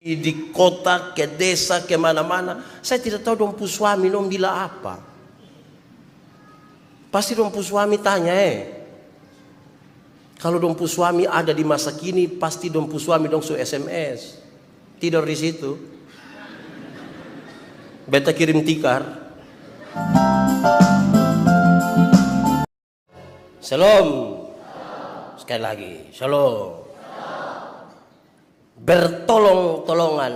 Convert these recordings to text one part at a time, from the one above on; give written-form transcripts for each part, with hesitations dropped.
di kota, ke desa, ke mana-mana. Saya tidak tahu dong suami dong bila apa. Pasti dong suami tanya kalau dong suami ada di masa kini, pasti dong suami dong su SMS. Tidur di situ. Beta kirim tikar. Shalom. Sekali lagi, shalom. Bertolong-tolongan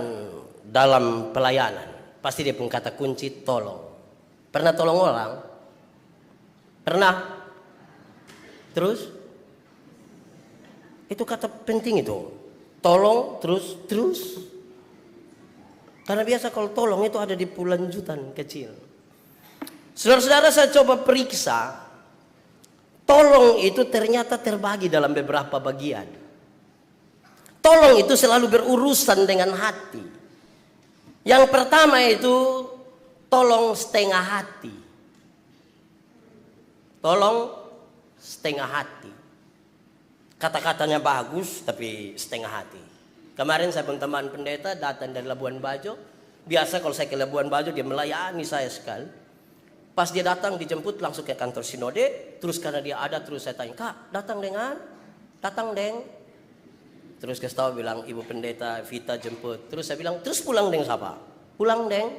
dalam pelayanan. Pasti dia pun kata kunci tolong. Pernah tolong orang? Pernah? Terus? Itu kata penting itu. Tolong, terus. Karena biasa kalau tolong itu ada di lanjutan kecil. Saudara-saudara, saya coba periksa. Tolong itu ternyata terbagi dalam beberapa bagian. Tolong itu selalu berurusan dengan hati. Yang pertama itu tolong setengah hati. Tolong setengah hati. Kata-katanya bagus tapi setengah hati. Kemarin saya pun teman pendeta datang dari Labuan Bajo. Biasa kalau saya ke Labuan Bajo dia melayani saya sekali. Pas dia datang dijemput langsung ke kantor sinode. Terus karena dia ada terus saya tanya, "Kak, datang dengan?" "Datang, Deng." Terus kasih tahu bilang, "Ibu pendeta Vita jemput." Terus saya bilang, "Terus pulang Deng siapa?" "Pulang Deng."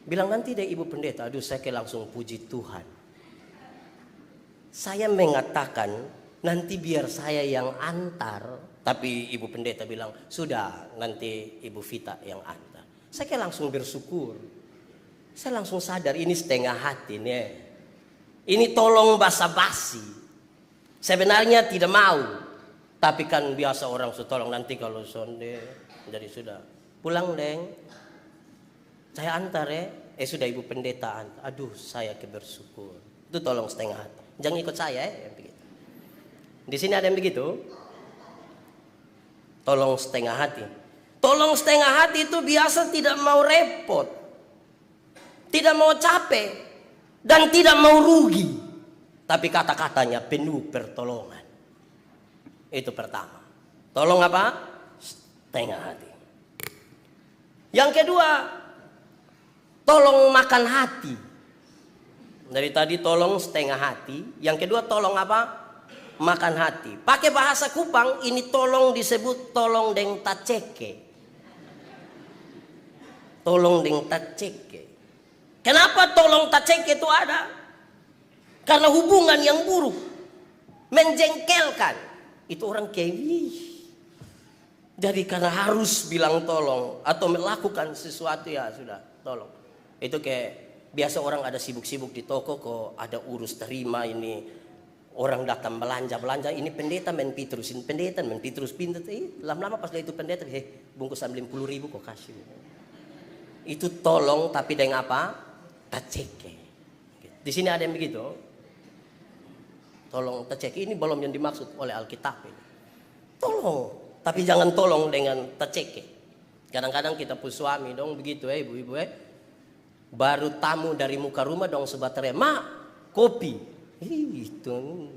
Bilang, "Nanti deh Ibu pendeta." Aduh, saya kayak langsung puji Tuhan. Saya mengatakan nanti biar saya yang antar, tapi Ibu pendeta bilang, "Sudah, nanti Ibu Vita yang antar." Saya kayak langsung bersyukur. Saya langsung sadar ini setengah hati nih. Ini tolong basa-basi. Sebenarnya tidak mau. Tapi kan biasa orang tolong nanti kalau sonde. Jadi sudah. "Pulang Deng. Saya antar ya." Sudah Ibu pendeta antar. Aduh, saya bersyukur. Itu tolong setengah hati. Jangan ikut saya ya. Di sini ada yang begitu. Tolong setengah hati. Tolong setengah hati itu biasa tidak mau repot. Tidak mau capek. Dan tidak mau rugi. Tapi kata-katanya penuh pertolongan. Itu pertama. Tolong apa? Setengah hati. Yang kedua, tolong makan hati. Dari tadi tolong setengah hati. Yang kedua tolong apa? Makan hati. Pakai bahasa Kupang ini tolong disebut tolong deng taceke. Tolong deng taceke. Kenapa tolong taceke itu ada? Karena hubungan yang buruk. Menjengkelkan. Itu orang kewi. Jadi karena harus bilang tolong atau melakukan sesuatu ya sudah tolong. Itu kayak biasa orang ada sibuk-sibuk di toko kok ada urus terima ini. Orang datang belanja ini pendeta main pitrusin pendeta main pitrus pintu. Lama-lama pas itu pendeta bungkus 50.000 kok kasih. Itu tolong tapi dengan apa? Taceke. Di sini ada yang begitu. Tolong taceke ini belum yang dimaksud oleh Alkitab ini. Tolong, tapi jangan tolong dengan taceke. Kadang-kadang kita pun suami dong begitu ibu-ibu baru tamu dari muka rumah dong sebaterai, "Mak, kopi." Itu.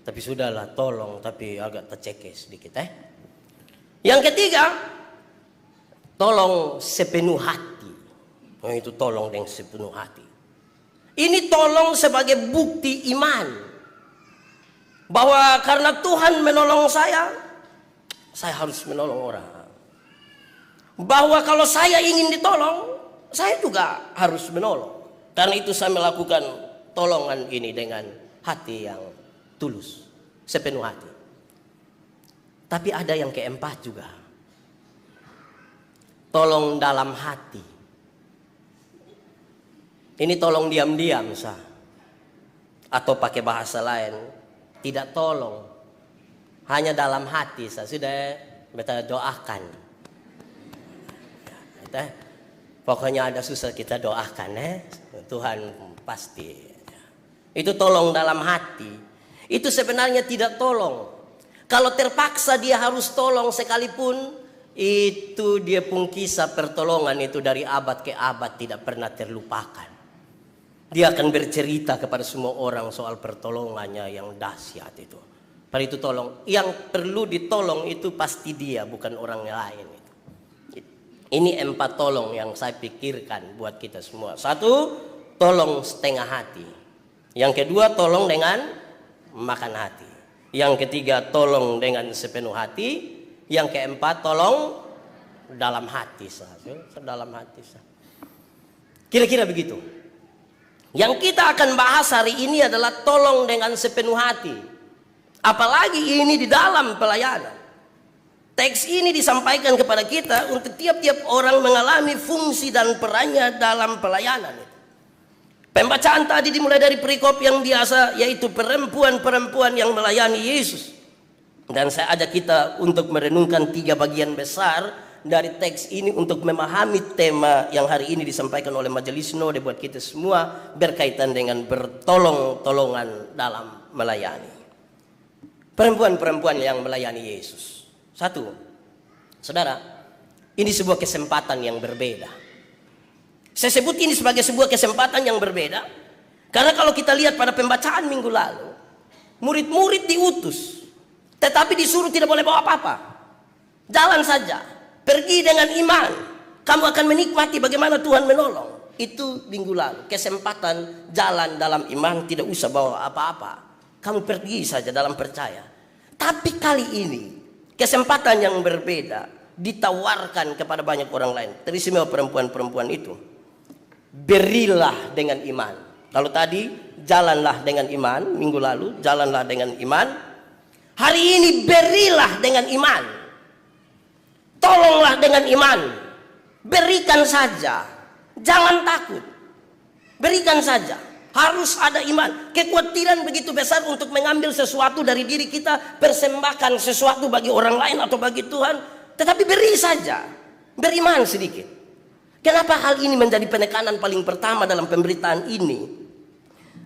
Tapi sudahlah tolong tapi agak taceke sedikit Yang ketiga, tolong sepenuh hati. Itu tolong dengan sepenuh hati. Ini tolong sebagai bukti iman. Bahwa karena Tuhan menolong saya harus menolong orang. Bahwa kalau saya ingin ditolong, saya juga harus menolong. Karena itu saya melakukan tolongan ini dengan hati yang tulus. Sepenuh hati. Tapi ada yang keempat juga. Tolong dalam hati. Ini tolong diam-diam sah. Atau pakai bahasa lain, tidak tolong. Hanya dalam hati sah. Sudah kita doakan. Pokoknya ada susah kita doakan Tuhan pasti. Itu tolong dalam hati. Itu sebenarnya tidak tolong. Kalau terpaksa dia harus tolong sekalipun, itu dia pun kisah pertolongan itu dari abad ke abad tidak pernah terlupakan. Dia akan bercerita kepada semua orang soal pertolongannya yang dahsyat itu. Pada itu tolong, yang perlu ditolong itu pasti dia, bukan orang lain. Ini 4 tolong yang saya pikirkan buat kita semua. 1, tolong setengah hati. Yang kedua, tolong dengan makan hati. Yang ketiga, tolong dengan sepenuh hati. Yang keempat, tolong dalam hati saja. Dalam hati saja. Kira-kira begitu. Yang kita akan bahas hari ini adalah tolong dengan sepenuh hati. Apalagi ini di dalam pelayanan. Teks ini disampaikan kepada kita untuk tiap-tiap orang mengalami fungsi dan perannya dalam pelayanan. Pembacaan tadi dimulai dari perikop yang biasa, yaitu perempuan-perempuan yang melayani Yesus. Dan saya ajak kita untuk merenungkan 3 bagian besar dari teks ini untuk memahami tema yang hari ini disampaikan oleh Majelis Sinode buat kita semua berkaitan dengan bertolong-tolongan dalam melayani. Perempuan-perempuan yang melayani Yesus. 1, saudara, ini sebuah kesempatan yang berbeda. Saya sebut ini sebagai sebuah kesempatan yang berbeda karena kalau kita lihat pada pembacaan minggu lalu, murid-murid diutus, tetapi disuruh tidak boleh bawa apa-apa. Jalan saja, pergi dengan iman, kamu akan menikmati bagaimana Tuhan menolong. Itu minggu lalu, kesempatan jalan dalam iman, tidak usah bawa apa-apa. Kamu pergi saja dalam percaya. Tapi kali ini kesempatan yang berbeda ditawarkan kepada banyak orang lain. Teristimewa perempuan-perempuan itu. Berilah dengan iman. Kalau tadi jalanlah dengan iman, minggu lalu jalanlah dengan iman. Hari ini berilah dengan iman. Tolonglah dengan iman. Berikan saja. Jangan takut. Berikan saja. Harus ada iman. Kekhawatiran begitu besar untuk mengambil sesuatu dari diri kita, persembahkan sesuatu bagi orang lain atau bagi Tuhan. Tetapi beri saja. Beriman sedikit. Kenapa hal ini menjadi penekanan paling pertama dalam pemberitaan ini?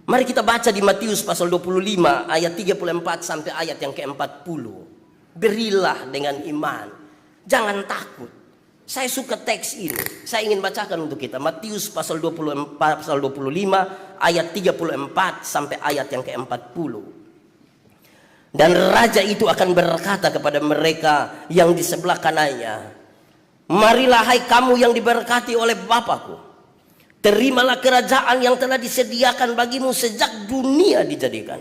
Mari kita baca di Matius pasal 25 ayat 34 sampai ayat yang ke-40. Berilah dengan iman. Jangan takut. Saya suka teks ini. Saya ingin bacakan untuk kita. Matius pasal 25 ayat 34 sampai ayat yang ke-40. Dan raja itu akan berkata kepada mereka yang di sebelah kanannya, marilah hai kamu yang diberkati oleh Bapakku, terimalah kerajaan yang telah disediakan bagimu sejak dunia dijadikan.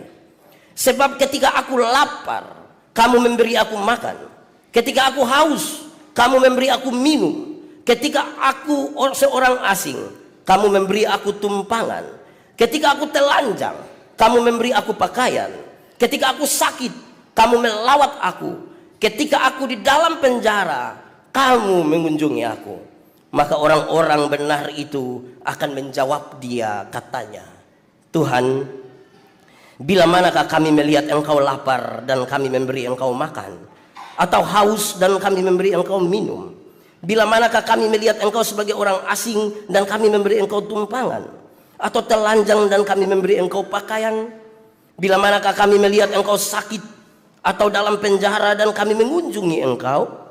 Sebab ketika aku lapar, kamu memberi aku makan. Ketika aku haus, kamu memberi aku minum. Ketika aku seorang asing, kamu memberi aku tumpangan. Ketika aku telanjang, kamu memberi aku pakaian. Ketika aku sakit, kamu melawat aku. Ketika aku di dalam penjara, kamu mengunjungi aku. Maka orang-orang benar itu akan menjawab dia, katanya, Tuhan, bila manakah kami melihat engkau lapar dan kami memberi engkau makan, atau haus dan kami memberi engkau minum? Bila manakah kami melihat engkau sebagai orang asing dan kami memberi engkau tumpangan, atau telanjang dan kami memberi engkau pakaian? Bila manakah kami melihat engkau sakit atau dalam penjara dan kami mengunjungi engkau?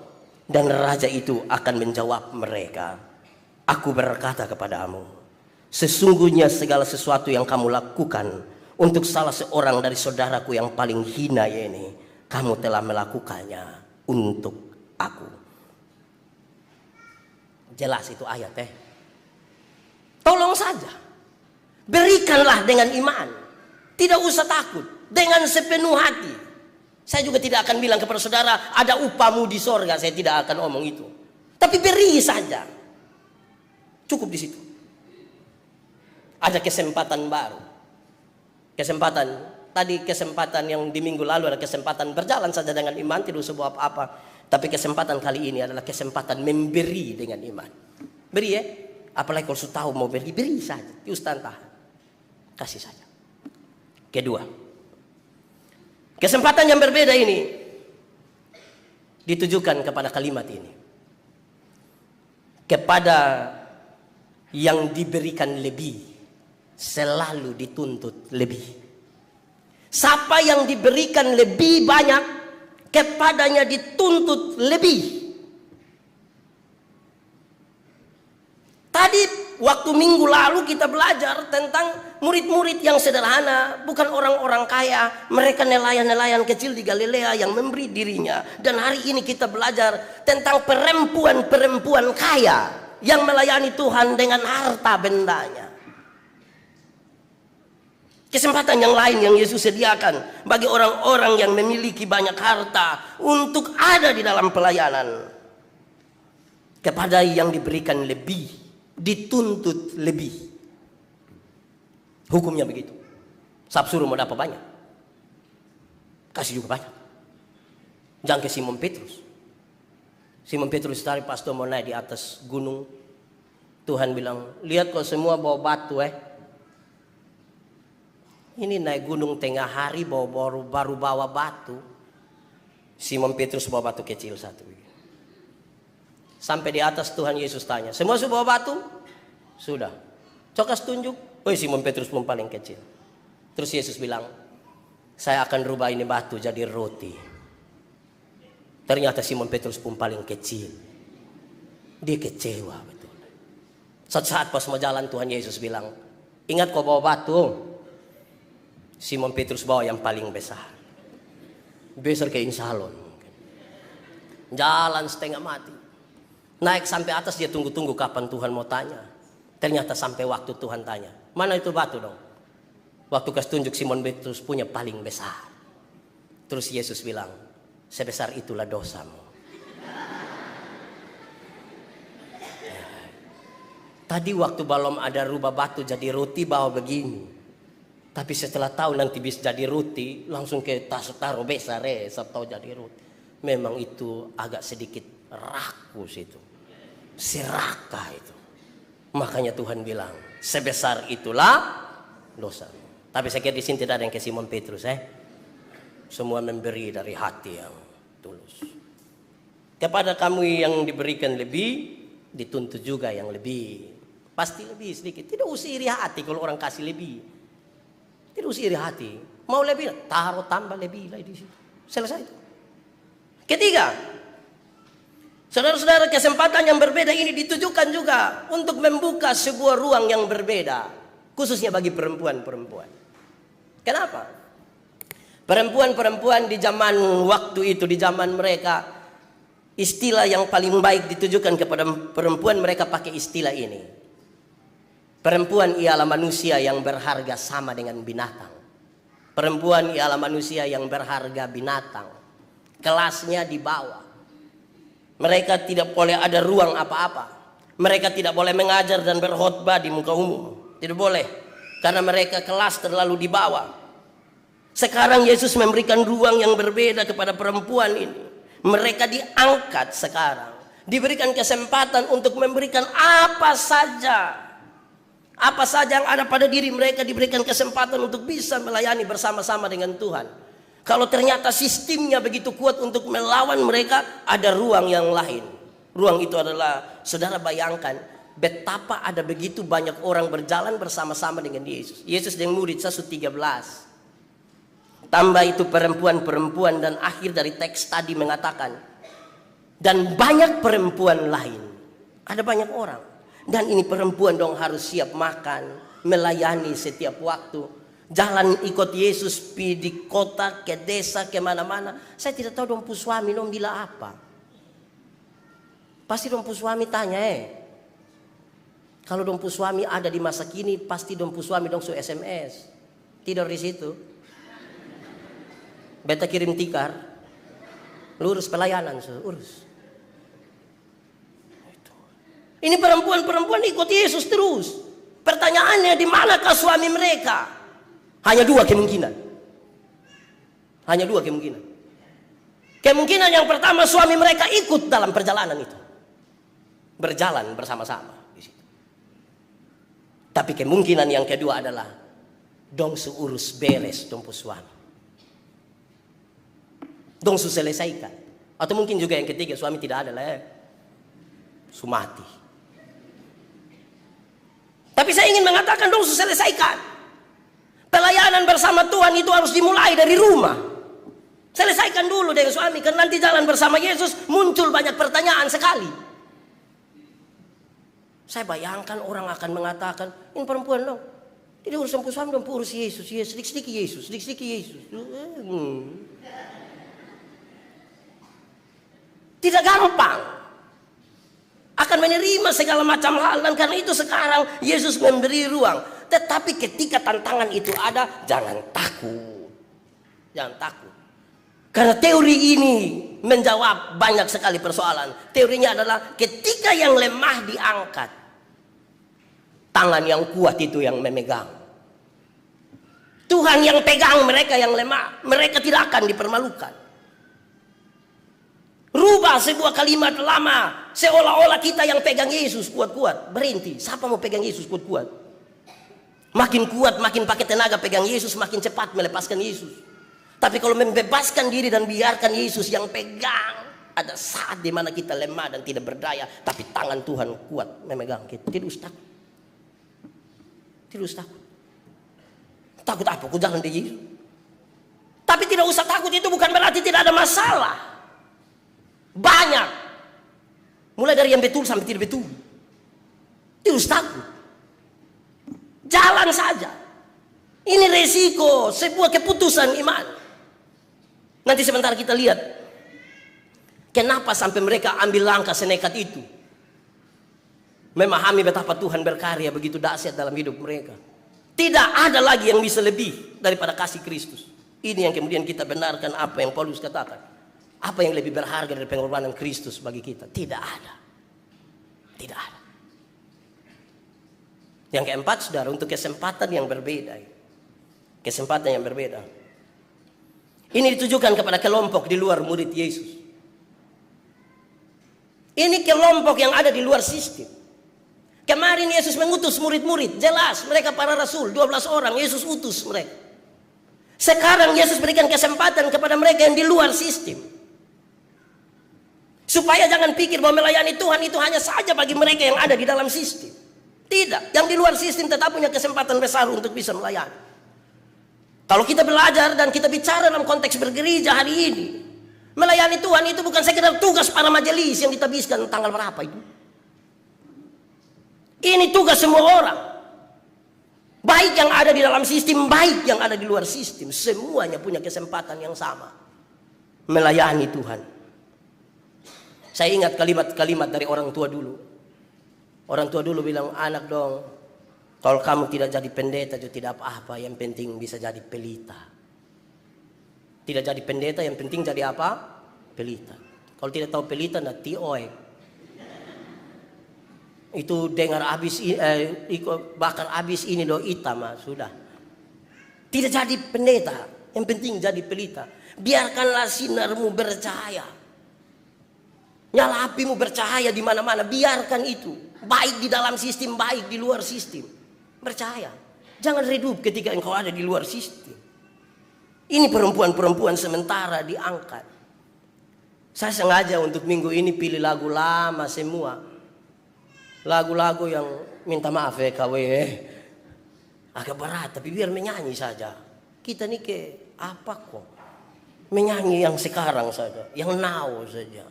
Dan raja itu akan menjawab mereka, aku berkata kepadamu, sesungguhnya segala sesuatu yang kamu lakukan untuk salah seorang dari saudaraku yang paling hina ini, kamu telah melakukannya untuk aku. Jelas itu ayat Tolong saja. Berikanlah dengan iman. Tidak usah takut. Dengan sepenuh hati. Saya juga tidak akan bilang kepada saudara, ada upahmu di sorga. Saya tidak akan omong itu. Tapi beri saja. Cukup di situ. Ada kesempatan baru. Kesempatan yang di minggu lalu ada kesempatan berjalan saja dengan iman, tidak usah buat apa-apa. Tapi kesempatan kali ini adalah kesempatan memberi dengan iman. Beri apalagi kalau sudah tahu mau beri saja. Tiustan tahan. Kasih saja. Kedua, kesempatan yang berbeda ini ditujukan kepada kalimat ini. Kepada yang diberikan lebih, selalu dituntut lebih. Siapa yang diberikan lebih banyak, kepadanya dituntut lebih. Tadi Waktu minggu lalu kita belajar tentang murid-murid yang sederhana, bukan orang-orang kaya. Mereka nelayan-nelayan kecil di Galilea yang memberi dirinya. Dan hari ini kita belajar tentang perempuan-perempuan kaya yang melayani Tuhan dengan harta bendanya. Kesempatan yang lain yang Yesus sediakan bagi orang-orang yang memiliki banyak harta untuk ada di dalam pelayanan. Kepada yang diberikan lebih, dituntut lebih. Hukumnya begitu. Sab suruh mau dapat banyak, kasih juga banyak. Jangan ke Simon Petrus. Simon Petrus tadi pastor mau naik di atas gunung. Tuhan bilang, lihat kok semua bawa batu Ini naik gunung tengah hari baru bawa batu. Simon Petrus bawa batu kecil satu. Sampai di atas Tuhan Yesus tanya, semua sudah bawa batu? Sudah. Cokas tunjuk. Simon Petrus pun paling kecil. Terus Yesus bilang, saya akan rubah ini batu jadi roti. Ternyata Simon Petrus pun paling kecil. Dia kecewa betul. Saat pas mau jalan Tuhan Yesus bilang, ingat kau bawa batu. Simon Petrus bawa yang paling besar. Besar kayak insalon. Jalan setengah mati. Naik sampai atas dia tunggu-tunggu kapan Tuhan mau tanya. Ternyata sampai waktu Tuhan tanya. Mana itu batu dong? Waktu kasih tunjuk Simon Petrus punya paling besar. Terus Yesus bilang, sebesar itulah dosamu. Tadi waktu belum ada rubah batu jadi roti bawa begini. Tapi setelah tahu nanti bisa jadi roti, langsung ke taruh besar tahu jadi roti. Memang itu agak sedikit rakus itu. Serakah itu. Makanya Tuhan bilang, sebesar itulah dosa. Tapi saya kira di sini tidak ada yang ke Simon Petrus. Semua memberi dari hati yang tulus. Kepada kamu yang diberikan lebih, dituntut juga yang lebih. Pasti lebih sedikit. Tidak usah iri hati kalau orang kasih lebih. Tidak usah iri hati. Mau lebih, taruh tambah lebih lagi di situ. Selesai itu. Ketiga, saudara-saudara, kesempatan yang berbeda ini ditujukan juga untuk membuka sebuah ruang yang berbeda, khususnya bagi perempuan-perempuan. Kenapa? Perempuan-perempuan di zaman waktu itu, di zaman mereka, istilah yang paling baik ditujukan kepada perempuan, mereka pakai istilah ini. Perempuan ialah manusia yang berharga sama dengan binatang. Perempuan ialah manusia yang berharga binatang. Kelasnya di bawah. Mereka tidak boleh ada ruang apa-apa. Mereka tidak boleh mengajar dan berkhotbah di muka umum. Tidak boleh. Karena mereka kelas terlalu di bawah. Sekarang Yesus memberikan ruang yang berbeda kepada perempuan ini. Mereka diangkat sekarang. Diberikan kesempatan untuk memberikan apa saja. Apa saja yang ada pada diri mereka diberikan kesempatan untuk bisa melayani bersama-sama dengan Tuhan. Kalau ternyata sistemnya begitu kuat untuk melawan mereka, ada ruang yang lain. Ruang itu adalah, saudara bayangkan, betapa ada begitu banyak orang berjalan bersama-sama dengan Yesus. Yesus dengan murid 113. Tambah itu perempuan-perempuan, dan akhir dari teks tadi mengatakan, dan banyak perempuan lain. Ada banyak orang. Dan ini perempuan dong harus siap makan, melayani setiap waktu. Jalan ikut Yesus di kota, ke desa, ke mana-mana. Saya tidak tahu dong pu suami dong bila apa. Pasti dong pu suami tanya Kalau dong pu suami ada di masa kini, pasti dong pu suami dong su SMS. Tidur di situ. Beta kirim tikar. Lurus pelayanan, urus. Ini perempuan-perempuan ikut Yesus terus. Pertanyaannya, di manakah suami mereka? Hanya dua kemungkinan. Hanya dua kemungkinan. Kemungkinan yang pertama, suami mereka ikut dalam perjalanan itu. Berjalan bersama-sama di situ. Tapi kemungkinan yang kedua adalah, dong seurus beres dong suami. Dong selesaikan. Atau mungkin juga yang ketiga, suami tidak ada lah sumati. Tapi saya ingin mengatakan dong selesaikan. Pelayanan bersama Tuhan itu harus dimulai dari rumah. Selesaikan dulu dengan suami. Karena nanti jalan bersama Yesus muncul banyak pertanyaan sekali. Saya bayangkan orang akan mengatakan, ini perempuan dong. Tidak urus suami dong, urus Yesus. Sedikit-sedikit Yesus, sedikit-sedikit Yesus. Tidak gampang. Akan menerima segala macam hal. Dan karena itu sekarang Yesus memberi ruang. Tetapi ketika tantangan itu ada, jangan takut. Jangan takut. Karena teori ini menjawab banyak sekali persoalan. Teorinya adalah ketika yang lemah diangkat, tangan yang kuat itu yang memegang. Tuhan yang pegang mereka yang lemah. Mereka tidak akan dipermalukan. Rubah sebuah kalimat lama. Seolah-olah kita yang pegang Yesus kuat-kuat. Berhenti. Siapa mau pegang Yesus kuat-kuat? Makin kuat, makin pakai tenaga pegang Yesus, makin cepat melepaskan Yesus. Tapi kalau membebaskan diri dan biarkan Yesus yang pegang, ada saat di mana kita lemah dan tidak berdaya, tapi tangan Tuhan kuat memegang kita. Tidak usah takut. Tidak usah takut. Takut apa? Aku jalan di Yesus. Tapi tidak usah takut itu bukan berarti tidak ada masalah. Banyak. Mulai dari yang betul sampai tidak betul. Tidak usah takut. Jalan saja. Ini resiko sebuah keputusan iman. Nanti sebentar kita lihat kenapa sampai mereka ambil langkah senekat itu. Memahami betapa Tuhan berkarya begitu dahsyat dalam hidup mereka. Tidak ada lagi yang bisa lebih daripada kasih Kristus. Ini yang kemudian kita benarkan apa yang Paulus katakan. Apa yang lebih berharga dari pengorbanan Kristus bagi kita? Tidak ada. Tidak ada. Yang keempat, saudara, untuk kesempatan yang berbeda. Kesempatan yang berbeda. Ini ditujukan kepada kelompok di luar murid Yesus. Ini kelompok yang ada di luar sistem. Kemarin Yesus mengutus murid-murid. Jelas mereka para rasul. 12 orang Yesus utus mereka. Sekarang Yesus berikan kesempatan kepada mereka yang di luar sistem. Supaya jangan pikir bahwa melayani Tuhan itu hanya saja bagi mereka yang ada di dalam sistem. Tidak. Yang di luar sistem tetap punya kesempatan besar untuk bisa melayani. Kalau kita belajar dan kita bicara dalam konteks bergereja hari ini, melayani Tuhan itu bukan sekedar tugas para majelis yang ditabiskan tanggal berapa itu. Ini tugas semua orang. Baik yang ada di dalam sistem, baik yang ada di luar sistem. Semuanya punya kesempatan yang sama. Melayani Tuhan. Saya ingat kalimat-kalimat dari orang tua dulu. Orang tua dulu bilang, anak dong, kalau kamu tidak jadi pendeta itu tidak apa-apa, yang penting bisa jadi pelita. Tidak jadi pendeta, yang penting jadi apa? Pelita. Kalau tidak tahu pelita, nanti itu dengar habis, bakar habis ini do itama sudah. Tidak jadi pendeta, yang penting jadi pelita. Biarkanlah sinarmu bercahaya. Nyala apimu bercahaya di mana-mana, biarkan itu. Baik di dalam sistem, baik di luar sistem. Percaya. Jangan redup ketika engkau ada di luar sistem. Ini perempuan-perempuan sementara diangkat. Saya sengaja untuk minggu ini pilih lagu lama semua. Lagu-lagu yang minta maaf ya KW. Agak berat tapi biar menyanyi saja. Kita nih ke apa kok? Menyanyi yang sekarang saja. Yang now saja.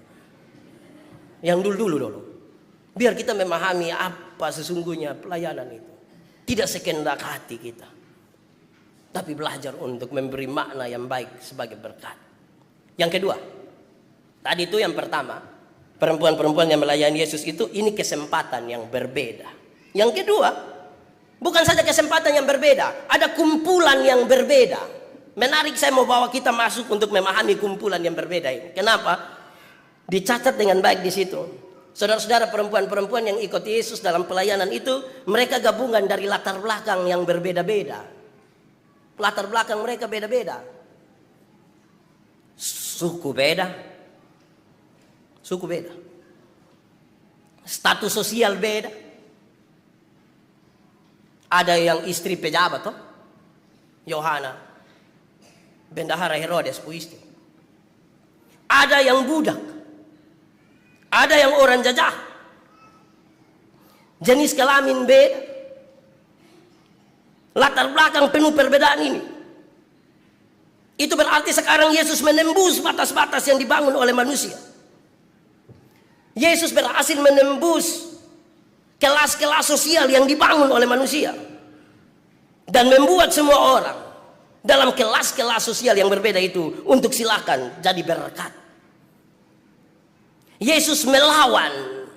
Yang dulu. Biar kita memahami apa sesungguhnya pelayanan itu. Tidak sekehendak hati kita. Tapi belajar untuk memberi makna yang baik sebagai berkat. Yang kedua. Tadi itu yang pertama. Perempuan-perempuan yang melayani Yesus itu ini kesempatan yang berbeda. Yang kedua. Bukan saja kesempatan yang berbeda. Ada kumpulan yang berbeda. Menarik saya mau bawa kita masuk untuk memahami kumpulan yang berbeda ini. Kenapa? Dicatat dengan baik di situ. Saudara-saudara perempuan-perempuan yang ikut Yesus dalam pelayanan itu, mereka gabungan dari latar belakang yang berbeda-beda. Latar belakang mereka beda-beda. Suku beda. Status sosial beda. Ada yang istri pejabat toh. Yohana. Bendahara Herodes pu istri. Ada yang budak. Ada yang orang jajah. Jenis kelamin beda. Latar belakang penuh perbedaan ini. Itu berarti sekarang Yesus menembus batas-batas yang dibangun oleh manusia. Yesus berhasil menembus kelas-kelas sosial yang dibangun oleh manusia dan membuat semua orang dalam kelas-kelas sosial yang berbeda itu untuk silakan jadi berkat. Yesus melawan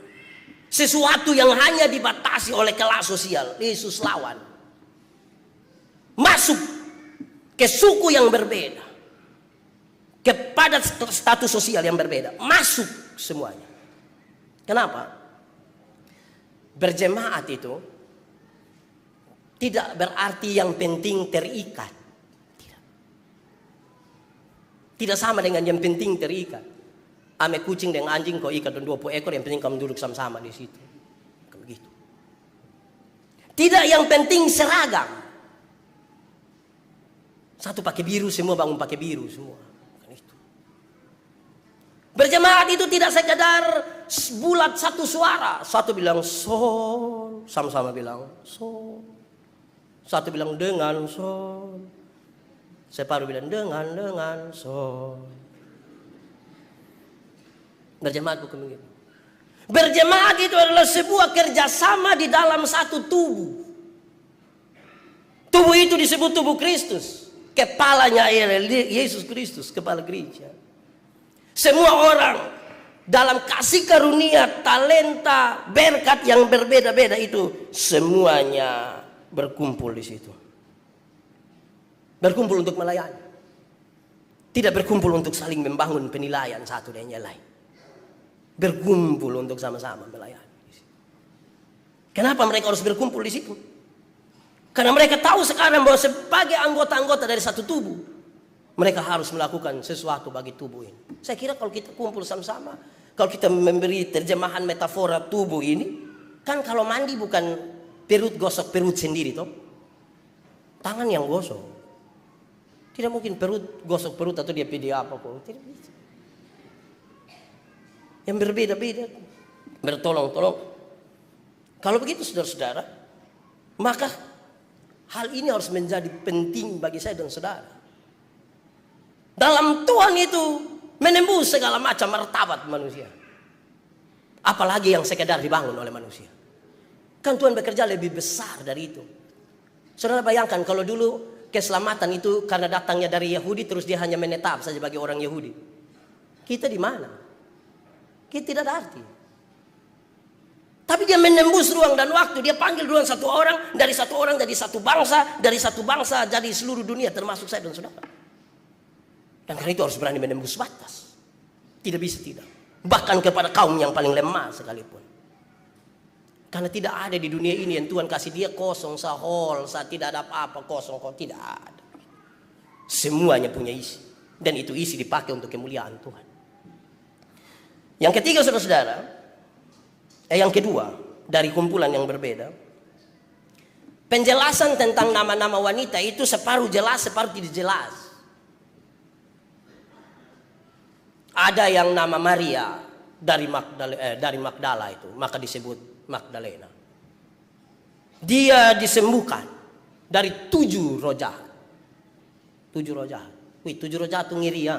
sesuatu yang hanya dibatasi oleh kelas sosial. Yesus lawan. Masuk ke suku yang berbeda, kepada status sosial yang berbeda. Masuk semuanya. Kenapa? Berjemaat itu tidak berarti yang penting terikat. Tidak sama dengan yang penting terikat. Ame kucing dan anjing kau ikat dan 20 ekor, yang penting kamu duduk sama-sama di situ. Begitu. Tidak yang penting seragam. Satu pakai biru, semua bangun pakai biru semua. Bukan itu. Berjemaat itu tidak sekedar bulat satu suara. Satu bilang sol, sama-sama bilang sol. Satu bilang dengan sol. Separuh bilang dengan sol. Berjemaat bukan begitu. Berjemaat itu adalah sebuah kerjasama di dalam satu tubuh. Tubuh itu disebut tubuh Kristus. Kepalanya ialah Yesus Kristus, kepala gereja. Semua orang dalam kasih karunia, talenta, berkat yang berbeda-beda itu semuanya berkumpul di situ. Berkumpul untuk melayani. Tidak berkumpul untuk saling membangun penilaian satu dan yang lain. Berkumpul untuk sama-sama melayani. Kenapa mereka harus berkumpul di situ? Karena mereka tahu sekarang bahwa sebagai anggota-anggota dari satu tubuh, mereka harus melakukan sesuatu bagi tubuh ini. Saya kira kalau kita kumpul sama-sama, kalau kita memberi terjemahan metafora tubuh ini, kan kalau mandi bukan perut gosok perut sendiri toh. Tangan yang gosok. Tidak mungkin perut gosok perut atau dia pilih apa kok. Tidak bisa. Yang berbeda-beda, bertolong-tolong. Kalau begitu saudara-saudara, maka hal ini harus menjadi penting bagi saya dan saudara. Dalam Tuhan itu menembus segala macam martabat manusia. Apalagi yang sekedar dibangun oleh manusia. Kan Tuhan bekerja lebih besar dari itu. Saudara bayangkan kalau dulu keselamatan itu karena datangnya dari Yahudi, terus dia hanya menetap saja bagi orang Yahudi. Kita di mana? Kita tidak ada arti. Tapi dia menembus ruang dan waktu. Dia panggil ruang satu orang jadi satu bangsa, dari satu bangsa jadi seluruh dunia, termasuk saya dan saudara. Dan karena itu harus berani menembus batas. Tidak bisa tidak. Bahkan kepada kaum yang paling lemah sekalipun. Karena tidak ada di dunia ini yang Tuhan kasih dia kosong, sahol, saat tidak ada apa-apa, kosong, kok tidak ada. Semuanya punya isi. Dan itu isi dipakai untuk kemuliaan Tuhan. Yang ketiga saudara-saudara, yang kedua dari kumpulan yang berbeda, penjelasan tentang nama-nama wanita itu separuh jelas, separuh tidak jelas. Ada yang nama Maria dari Magdala itu, maka disebut Magdalena. Dia disembuhkan dari 7 roh jahat. 7 roh jahat. 7 roh jahat itu ngiri ya.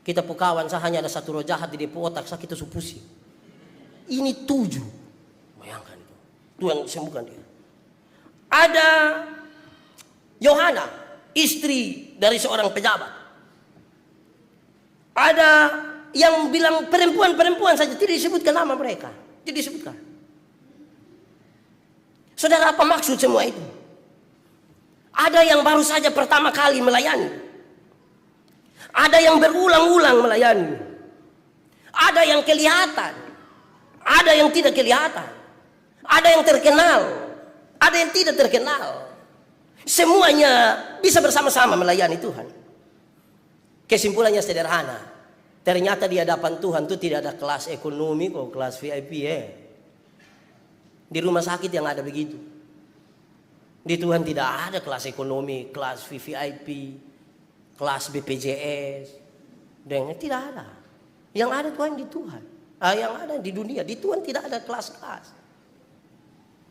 Kita pukawan saya hanya ada 1 roh jahat di depo otak saya, kita supusi. Ini 7. Bayangkan itu. Itu yang sembuhkan dia. Ada Yohana, istri dari seorang pejabat. Ada yang bilang perempuan-perempuan saja, tidak disebutkan nama mereka. Tidak disebutkan. Saudara, apa maksud semua itu? Ada yang baru saja pertama kali melayani. Ada yang berulang-ulang melayani. Ada yang kelihatan. Ada yang tidak kelihatan. Ada yang terkenal. Ada yang tidak terkenal. Semuanya bisa bersama-sama melayani Tuhan. Kesimpulannya sederhana. Ternyata di hadapan Tuhan itu tidak ada kelas ekonomi kok, kelas VIP Di rumah sakit yang ada begitu. Di Tuhan tidak ada kelas ekonomi, kelas VVIP, kelas BPJS, dan tidak ada. Yang ada Tuhan di Tuhan. Yang ada di dunia, di Tuhan tidak ada kelas-kelas.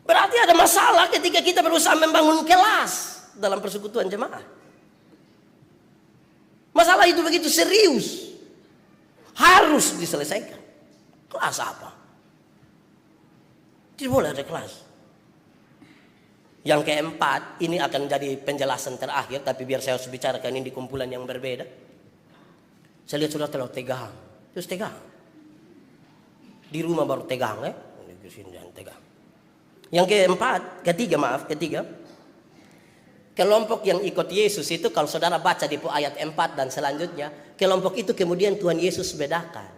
Berarti ada masalah ketika kita berusaha membangun kelas dalam persekutuan jemaat. Masalah itu begitu serius. Harus diselesaikan. Kelas apa? Tidak boleh ada kelas. Yang keempat, ini akan jadi penjelasan terakhir, tapi biar saya harus bicarakan ini di kumpulan yang berbeda. Saya lihat sudah terlalu tegang. Terus tegang. Di rumah baru tegang, di sini jangan tegang. Yang ketiga, kelompok yang ikut Yesus itu, kalau saudara baca di ayat 4 dan selanjutnya, kelompok itu kemudian Tuhan Yesus bedakan.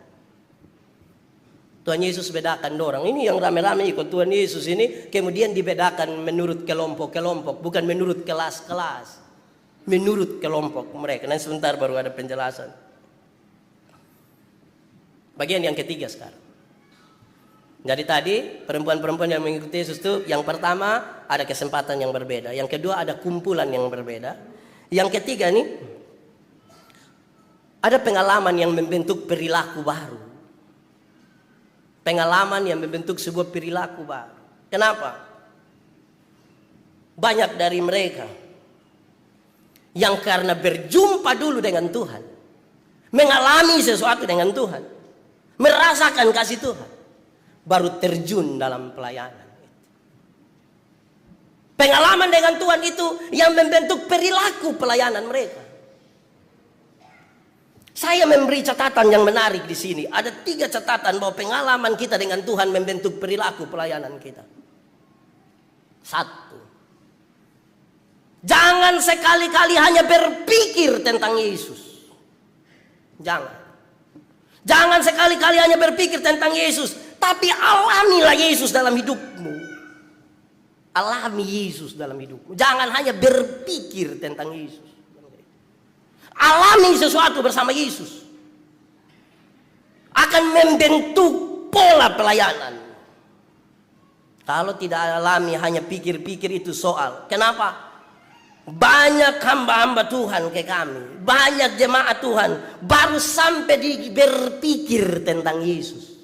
Tuhan Yesus bedakan dorang. Ini yang rame-rame ikut Tuhan Yesus ini kemudian dibedakan menurut kelompok-kelompok, bukan menurut kelas-kelas. Menurut kelompok mereka. Nanti sebentar baru ada penjelasan. Bagian yang ketiga sekarang. Jadi tadi perempuan-perempuan yang mengikuti Yesus itu, yang pertama ada kesempatan yang berbeda, yang kedua ada kumpulan yang berbeda, yang ketiga nih ada pengalaman yang membentuk perilaku baru. Pengalaman yang membentuk sebuah perilaku baru. Kenapa? Banyak dari mereka yang karena berjumpa dulu dengan Tuhan, mengalami sesuatu dengan Tuhan, merasakan kasih Tuhan, baru terjun dalam pelayanan. Pengalaman dengan Tuhan itu yang membentuk perilaku pelayanan mereka. Saya memberi catatan yang menarik di sini. Ada 3 catatan bahwa pengalaman kita dengan Tuhan membentuk perilaku pelayanan kita. 1. Jangan sekali-kali hanya berpikir tentang Yesus. Jangan sekali-kali hanya berpikir tentang Yesus, tapi alamilah Yesus dalam hidupmu. Alami Yesus dalam hidupmu. Jangan hanya berpikir tentang Yesus. Alami sesuatu bersama Yesus. Akan membentuk pola pelayanan. Kalau tidak alami hanya pikir-pikir itu soal. Kenapa? Banyak hamba-hamba Tuhan kayak kami, banyak jemaat Tuhan baru sampai berpikir tentang Yesus,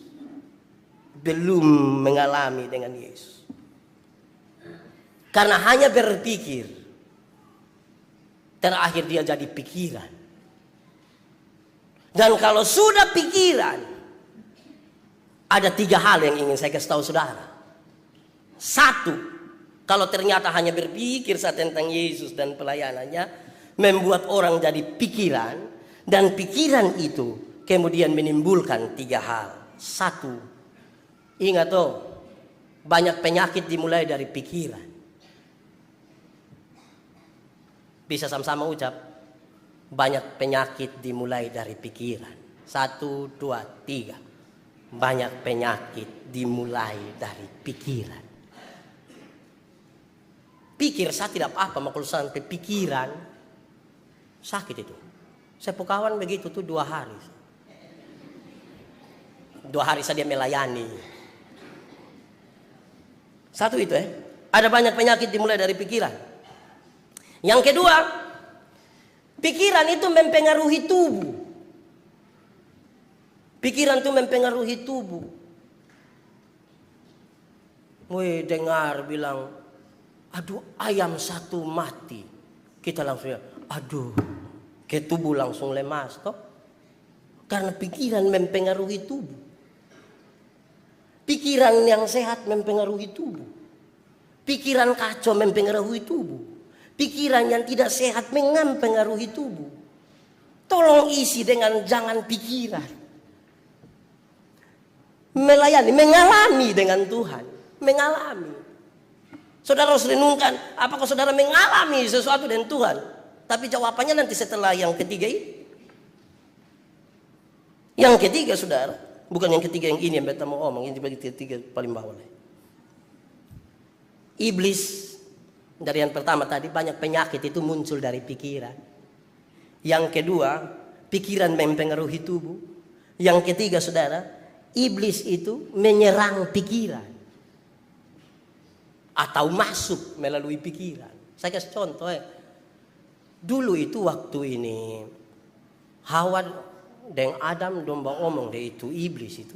belum mengalami dengan Yesus. Karena hanya berpikir, terakhir dia jadi pikiran. Dan kalau sudah pikiran, ada 3 hal yang ingin saya kasih tahu saudara. 1, kalau ternyata hanya berpikir saat tentang Yesus dan pelayanannya, membuat orang jadi pikiran, dan pikiran itu kemudian menimbulkan 3 hal. 1, ingat banyak penyakit dimulai dari pikiran. Bisa sama-sama ucap, banyak penyakit dimulai dari pikiran. 1, 2, 3. Banyak penyakit dimulai dari pikiran. Pikir saya tidak apa-apa, kalau sampai pikiran sakit itu. Saya kawan begitu tuh 2 hari. 2 hari saja melayani. 1 itu ada banyak penyakit dimulai dari pikiran. Yang kedua, pikiran itu mempengaruhi tubuh. Pikiran itu mempengaruhi tubuh. Dengar bilang, aduh ayam 1 mati. Kita langsung aduh, ke tubuh langsung lemas toh. Karena pikiran mempengaruhi tubuh. Pikiran yang sehat mempengaruhi tubuh. Pikiran kacau mempengaruhi tubuh. Pikiran yang tidak sehat mempengaruhi tubuh. Tolong isi dengan jangan pikiran. Melayani, mengalami dengan Tuhan. Mengalami. Saudara harus renungkan, apakah saudara mengalami sesuatu dengan Tuhan? Tapi jawabannya nanti setelah yang ketiga ini. Yang ketiga saudara, bukan yang ketiga yang ini yang beta mau omong, ini bagi ketiga paling bawah. Iblis. Dari yang pertama tadi, banyak penyakit itu muncul dari pikiran. Yang kedua, pikiran mempengaruhi tubuh. Yang ketiga saudara, iblis itu menyerang pikiran. Atau masuk melalui pikiran. Saya kasih contoh Dulu itu waktu ini Hawa dan Adam domba omong deh itu iblis itu.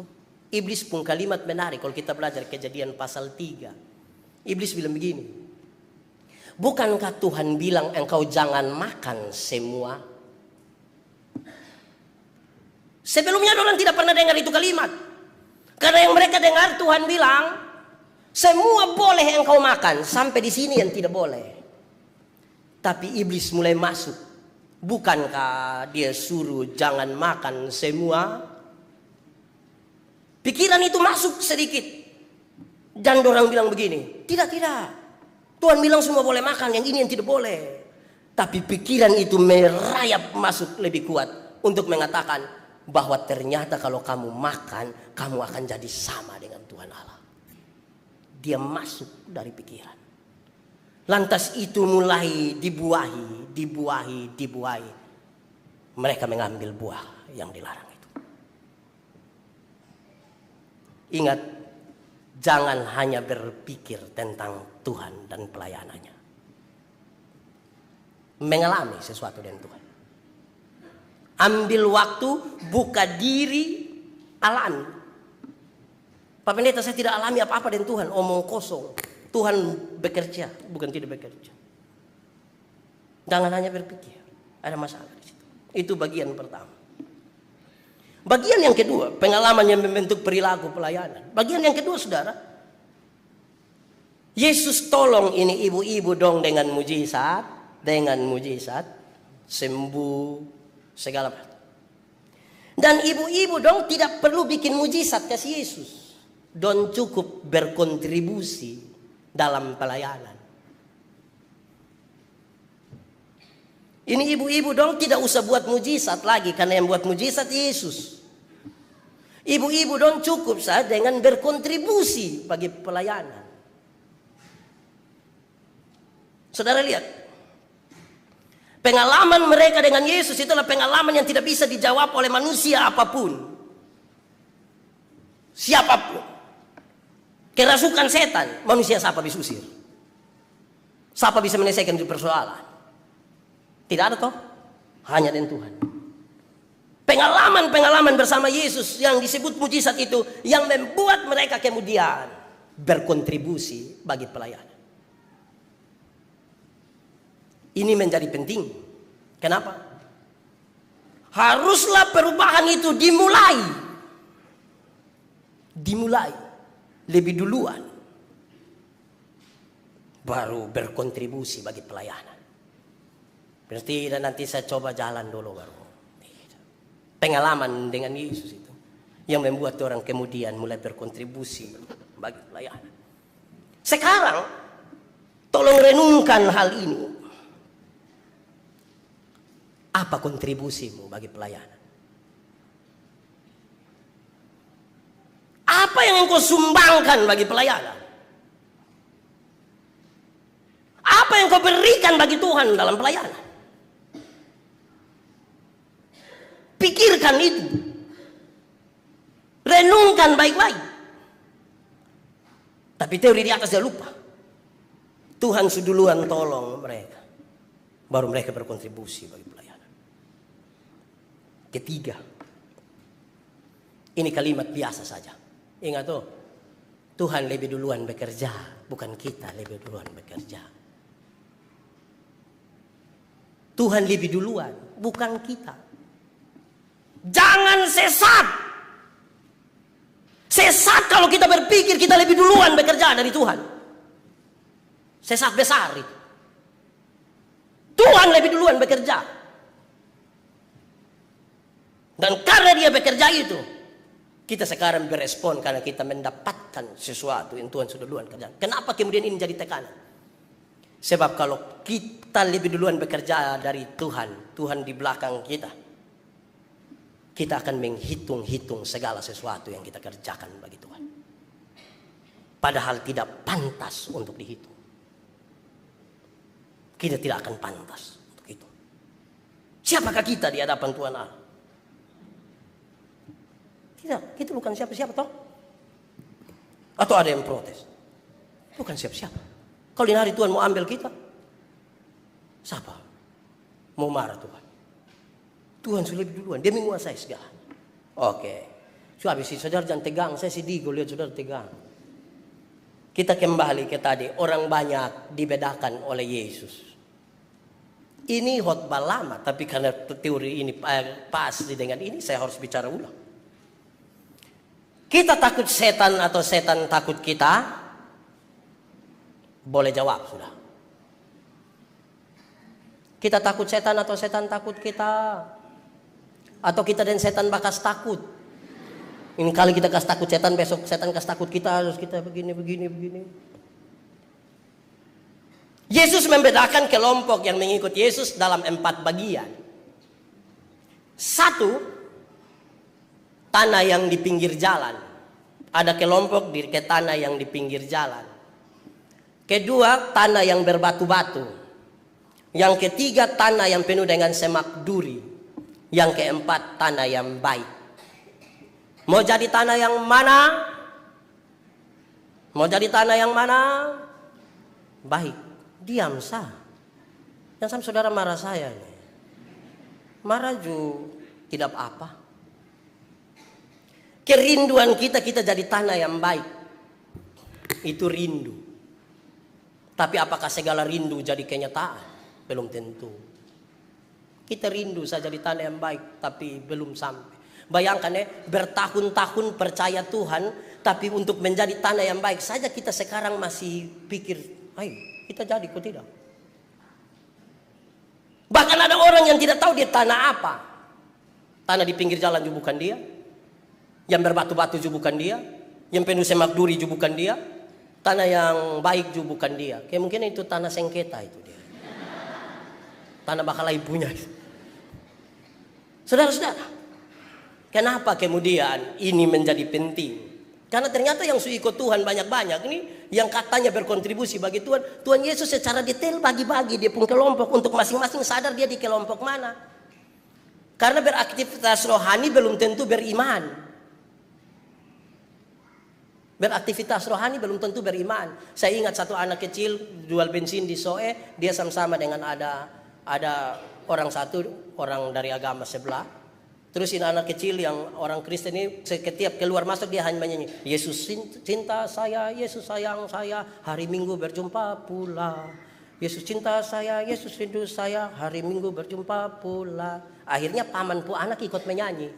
Iblis pun kalimat menarik kalau kita belajar Kejadian pasal 3. Iblis bilang begini. Bukankah Tuhan bilang engkau jangan makan semua? Sebelumnya orang tidak pernah dengar itu kalimat. Karena yang mereka dengar Tuhan bilang, Semua boleh engkau makan, sampai di sini yang tidak boleh. Tapi iblis mulai masuk. Bukankah dia suruh jangan makan semua? Pikiran itu masuk sedikit. Dan orang bilang begini, tidak. Tuhan bilang semua boleh makan, yang ini yang tidak boleh. Tapi pikiran itu merayap masuk lebih kuat untuk mengatakan bahwa ternyata kalau kamu makan, kamu akan jadi sama dengan Tuhan Allah. Dia masuk dari pikiran. Lantas itu mulai dibuahi. Mereka mengambil buah yang dilarang itu. Ingat, jangan hanya berpikir tentang Tuhan dan pelayanannya. Mengalami sesuatu dengan Tuhan. Ambil waktu, buka diri, alami. Pak Pendeta, saya tidak alami apa-apa dengan Tuhan. Omong kosong. Tuhan bekerja, bukan tidak bekerja. Jangan hanya berpikir. Ada masalah di situ. Itu bagian pertama. Bagian yang kedua, pengalaman yang membentuk perilaku pelayanan. Bagian yang kedua, saudara. Yesus tolong ini ibu-ibu dong dengan mujizat. Sembuh, segala macam. Dan ibu-ibu dong tidak perlu bikin mujizat kasih Yesus. Don cukup berkontribusi dalam pelayanan. Ini ibu-ibu dong tidak usah buat mujizat lagi, karena yang buat mujizat Yesus. Ibu-ibu dong cukup saja dengan berkontribusi bagi pelayanan. Saudara lihat, pengalaman mereka dengan Yesus itulah pengalaman yang tidak bisa dijawab oleh manusia apapun. Siapapun. Kerasukan setan, manusia siapa bisa usir? Siapa bisa menyelesaikan itu persoalan? Tidak ada toh? Hanya dengan Tuhan. Pengalaman bersama Yesus yang disebut mujizat itu yang membuat mereka kemudian berkontribusi bagi pelayanan. Ini menjadi penting. Kenapa? Haruslah perubahan itu dimulai lebih duluan, baru berkontribusi bagi pelayanan. Berarti nanti saya coba jalan dulu baru. Pengalaman dengan Yesus itu yang membuat orang kemudian mulai berkontribusi bagi pelayanan. Sekarang tolong renungkan hal ini. Apa kontribusimu bagi pelayanan? Apa yang engkau sumbangkan bagi pelayanan? Apa yang kau berikan bagi Tuhan dalam pelayanan? Pikirkan itu. Renungkan baik-baik. Tapi teori di atas dia lupa. Tuhan seduluan tolong mereka. Baru mereka berkontribusi bagi pelayanan. Ketiga. Ini kalimat biasa saja. Ingat tuh, Tuhan lebih duluan bekerja, bukan kita lebih duluan bekerja. Tuhan lebih duluan, bukan kita. Jangan sesat. Sesat kalau kita berpikir kita lebih duluan bekerja dari Tuhan. Sesat besar itu. Tuhan lebih duluan bekerja. Dan karena dia bekerja itu, kita sekarang berespon karena kita mendapatkan sesuatu yang Tuhan sudah duluan kerjakan. Kenapa kemudian ini jadi tekanan? Sebab kalau kita lebih duluan bekerja dari Tuhan, Tuhan di belakang kita, kita akan menghitung-hitung segala sesuatu yang kita kerjakan bagi Tuhan. Padahal tidak pantas untuk dihitung. Kita tidak akan pantas untuk itu. Siapakah kita di hadapan Tuhan Allah? Tidak, kita bukan siapa-siapa toh. Atau ada yang protes? Bukan siapa-siapa. Kalau di hari Tuhan mau ambil kita, siapa? Mau marah Tuhan. Tuhan sudah lebih duluan, dia menguasai segala. Oke. So habis itu saudara jangan tegang, saya sedih kalau lihat saudara tegang. Kita kembali ke tadi, orang banyak dibedakan oleh Yesus. Ini khotbah lama, tapi karena teori ini pas dengan ini, saya harus bicara ulang. Kita takut setan atau setan takut kita, Boleh jawab sudah. Kita takut setan atau setan takut kita? Atau kita dan setan bakas takut? Ini kali kita kasih takut setan, besok setan kasih takut kita, terus kita begini. Yesus membedakan kelompok yang mengikut Yesus dalam 4 bagian. 1, tanah yang di pinggir jalan. Ada kelompok di tanah yang di pinggir jalan. Kedua, tanah yang berbatu-batu. Yang ketiga, tanah yang penuh dengan semak duri. Yang keempat, tanah yang baik. Mau jadi tanah yang mana? Mau jadi tanah yang mana? Baik. Diam sah. Yang sama saudara marah saya ini. Marah juga tidak apa. Kerinduan kita jadi tanah yang baik. Itu rindu. Tapi apakah segala rindu jadi kenyataan? Belum tentu. Kita rindu saja di tanah yang baik, tapi belum sampai. Bayangkan bertahun-tahun percaya Tuhan, tapi untuk menjadi tanah yang baik saja kita sekarang masih pikir, ayo kita jadi kok tidak. Bahkan ada orang yang tidak tahu dia tanah apa. Tanah di pinggir jalan juga bukan dia. Yang berbatu-batu juga bukan dia. Yang penuh semak duri juga bukan dia. Tanah yang baik juga bukan dia. Kayak mungkin itu tanah sengketa itu dia. Tanah bakal ibunya. Saudara-saudara, kenapa kemudian ini menjadi penting? Karena ternyata yang ikut Tuhan banyak-banyak ini yang katanya berkontribusi bagi Tuhan. Tuhan Yesus secara detail bagi-bagi dia pun kelompok untuk masing-masing sadar dia di kelompok mana. Karena beraktivitas rohani belum tentu beriman. Beraktivitas rohani belum tentu beriman. Saya ingat satu anak kecil jual bensin di Soe, dia sama-sama dengan ada orang dari agama sebelah. Terus ini anak kecil yang orang Kristen ini setiap keluar masuk dia hanya menyanyi, Yesus cinta saya, Yesus sayang saya, hari Minggu berjumpa pula. Yesus cinta saya, Yesus rindu saya, hari Minggu berjumpa pula. Akhirnya paman pu anak ikut menyanyi,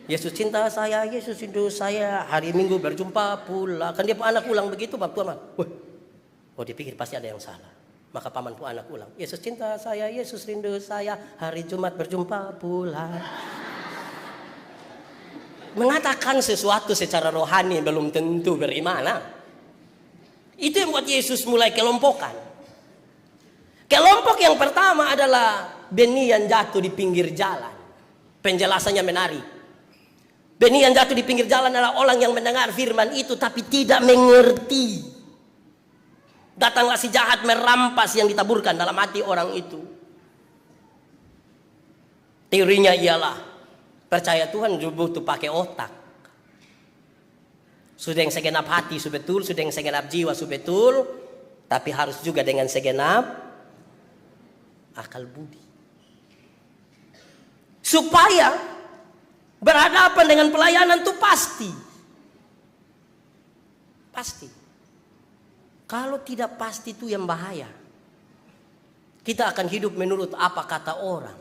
Yesus cinta saya, Yesus rindu saya, hari Minggu berjumpa pula. Kan dia anak ulang begitu, bab tua mah. Oh dia pikir pasti ada yang salah. Maka paman pu anak ulang, Yesus cinta saya, Yesus rindu saya, hari Jumat berjumpa pula. Mengatakan sesuatu secara rohani belum tentu beriman. Itu yang buat Yesus mulai kelompokan. Kelompok yang pertama adalah benih yang jatuh di pinggir jalan. Penjelasannya menarik. Benih yang jatuh di pinggir jalan adalah orang yang mendengar firman itu tapi tidak mengerti. Datanglah si jahat merampas yang ditaburkan dalam hati orang itu. Teorinya ialah percaya Tuhan juga butuh pakai otak. Sudah yang segenap hati subetul, sudah yang segenap jiwa subetul, tapi harus juga dengan segenap akal budi. Supaya berhadapan dengan pelayanan itu pasti. Kalau tidak pasti itu yang bahaya. Kita akan hidup menurut apa kata orang.